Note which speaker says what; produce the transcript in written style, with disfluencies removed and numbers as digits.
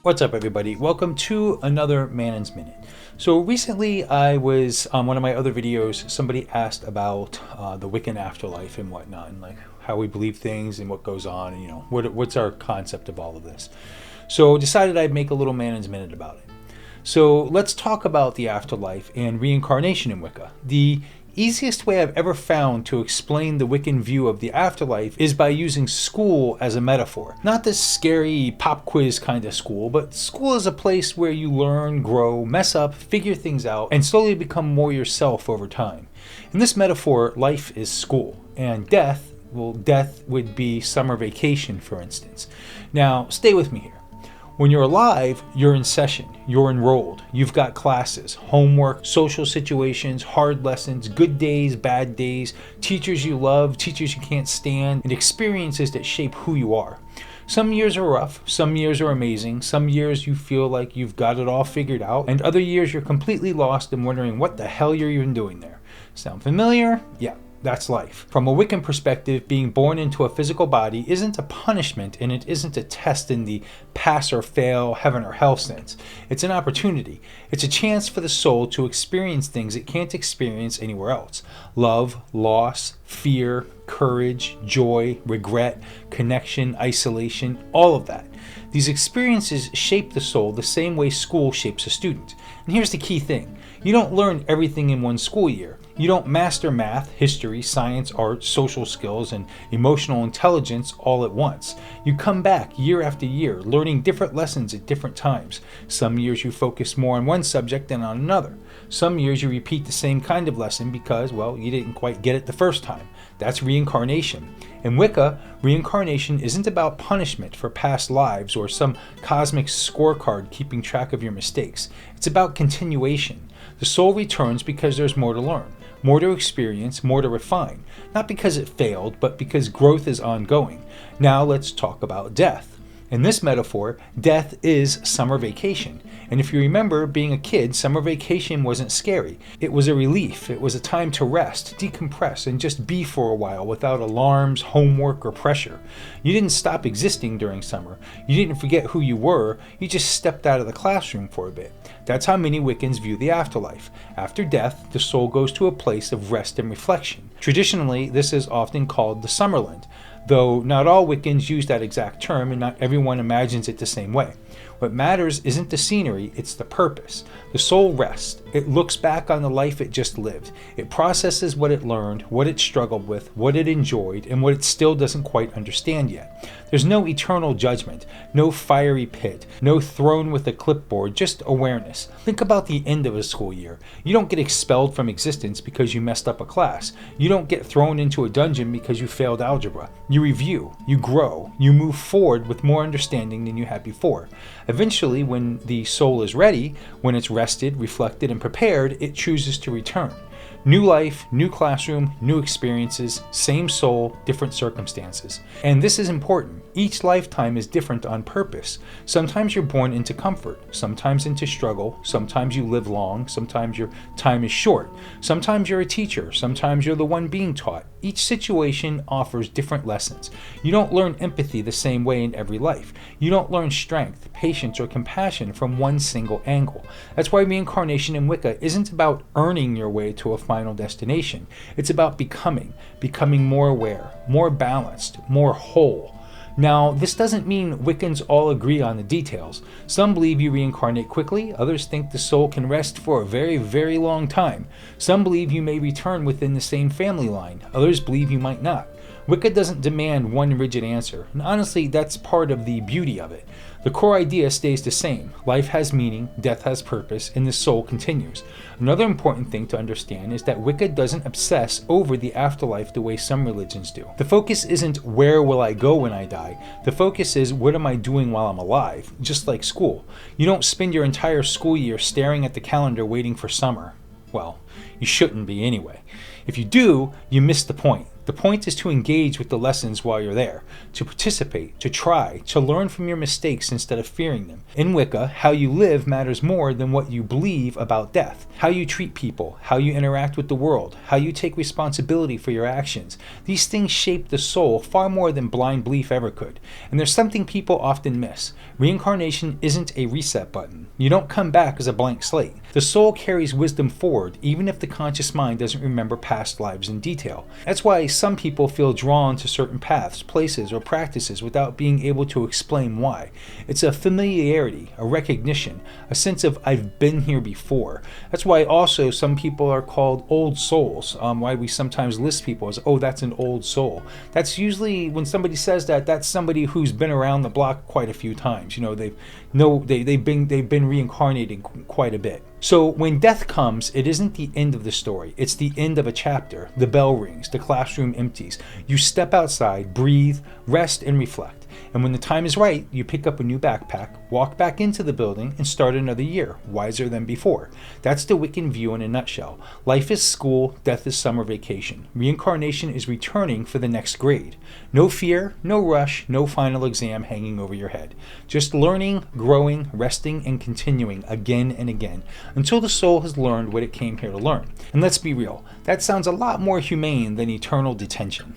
Speaker 1: What's up, everybody? Welcome to another Mannun's Minute. So recently I was on one of my other videos, somebody asked about the Wiccan afterlife and whatnot, and like how we believe things and what goes on, and what's our concept of all of this. So decided I'd make a little Mannun's Minute about it. So let's talk about the afterlife and reincarnation in Wicca. The easiest way I've ever found to explain the Wiccan view of the afterlife is by using school as a metaphor. Not this scary pop quiz kind of school, but school is a place where you learn, grow, mess up, figure things out, and slowly become more yourself over time. In this metaphor, life is school, and death would be summer vacation, for instance. Now, stay with me here. When you're alive, you're in session, you're enrolled, you've got classes, homework, social situations, hard lessons, good days, bad days, teachers you love, teachers you can't stand, and experiences that shape who you are. Some years are rough, some years are amazing, some years you feel like you've got it all figured out, and other years you're completely lost and wondering what the hell you're even doing there. Sound familiar? Yeah. That's life. From a Wiccan perspective, being born into a physical body isn't a punishment, and it isn't a test in the pass or fail, heaven or hell sense. It's an opportunity. It's a chance for the soul to experience things it can't experience anywhere else. Love, loss, fear, courage, joy, regret, connection, isolation, all of that. These experiences shape the soul the same way school shapes a student. And here's the key thing. You don't learn everything in one school year. You don't master math, history, science, art, social skills, and emotional intelligence all at once. You come back year after year, learning different lessons at different times. Some years you focus more on one subject than on another. Some years you repeat the same kind of lesson because, well, you didn't quite get it the first time. That's reincarnation. In Wicca, reincarnation isn't about punishment for past lives or some cosmic scorecard keeping track of your mistakes. It's about continuation. The soul returns because there's more to learn, more to experience, more to refine. Not because it failed, but because growth is ongoing. Now let's talk about death. In this metaphor, death is summer vacation. And if you remember, being a kid, summer vacation wasn't scary. It was a relief. It was a time to rest, decompress, and just be for a while without alarms, homework, or pressure. You didn't stop existing during summer. You didn't forget who you were. You just stepped out of the classroom for a bit. That's how many Wiccans view the afterlife. After death, the soul goes to a place of rest and reflection. Traditionally, this is often called the Summerland, though not all Wiccans use that exact term and not everyone imagines it the same way. What matters isn't the scenery, it's the purpose. The soul rests. It looks back on the life it just lived. It processes what it learned, what it struggled with, what it enjoyed, and what it still doesn't quite understand yet. There's no eternal judgment, no fiery pit, no throne with a clipboard, just awareness. Think about the end of a school year. You don't get expelled from existence because you messed up a class. You don't get thrown into a dungeon because you failed algebra. You review, you grow, you move forward with more understanding than you had before. Eventually, when the soul is ready, when it's rested, reflected, and prepared, it chooses to return. New life, new classroom, new experiences, same soul, different circumstances. And this is important. Each lifetime is different on purpose. Sometimes you're born into comfort, sometimes into struggle, sometimes you live long, sometimes your time is short. Sometimes you're a teacher, sometimes you're the one being taught. Each situation offers different lessons. You don't learn empathy the same way in every life. You don't learn strength, patience, or compassion from one single angle. That's why reincarnation in Wicca isn't about earning your way to a final destination. It's about becoming more aware, more balanced, more whole. Now, this doesn't mean Wiccans all agree on the details. Some believe you reincarnate quickly, others think the soul can rest for a very, very long time. Some believe you may return within the same family line, others believe you might not. Wicca doesn't demand one rigid answer, and honestly, that's part of the beauty of it. The core idea stays the same. Life has meaning, death has purpose, and the soul continues. Another important thing to understand is that Wicca doesn't obsess over the afterlife the way some religions do. The focus isn't where will I go when I die. The focus is what am I doing while I'm alive, just like school. You don't spend your entire school year staring at the calendar waiting for summer. Well, you shouldn't be anyway. If you do, you miss the point. The point is to engage with the lessons while you're there, to participate, to try, to learn from your mistakes instead of fearing them. In Wicca, how you live matters more than what you believe about death. How you treat people, how you interact with the world, how you take responsibility for your actions. These things shape the soul far more than blind belief ever could. And there's something people often miss. Reincarnation isn't a reset button. You don't come back as a blank slate. The soul carries wisdom forward, even if the conscious mind doesn't remember past lives in detail. That's why some people feel drawn to certain paths, places, or practices without being able to explain why. It's a familiarity, a recognition, a sense of I've been here before. That's why also some people are called old souls. Why we sometimes list people as, oh, that's an old soul. That's usually, when somebody says that, that's somebody who's been around the block quite a few times. You know, they've been reincarnated quite a bit. So when death comes, it isn't the end of the story. It's the end of a chapter. The bell rings, the classroom empties. You step outside, breathe, rest, and reflect. And when the time is right, you pick up a new backpack, walk back into the building, and start another year, wiser than before. That's the Wiccan view in a nutshell. Life is school, death is summer vacation. Reincarnation is returning for the next grade. No fear, no rush, no final exam hanging over your head. Just learning, growing, resting, and continuing again and again, until the soul has learned what it came here to learn. And let's be real, that sounds a lot more humane than eternal detention.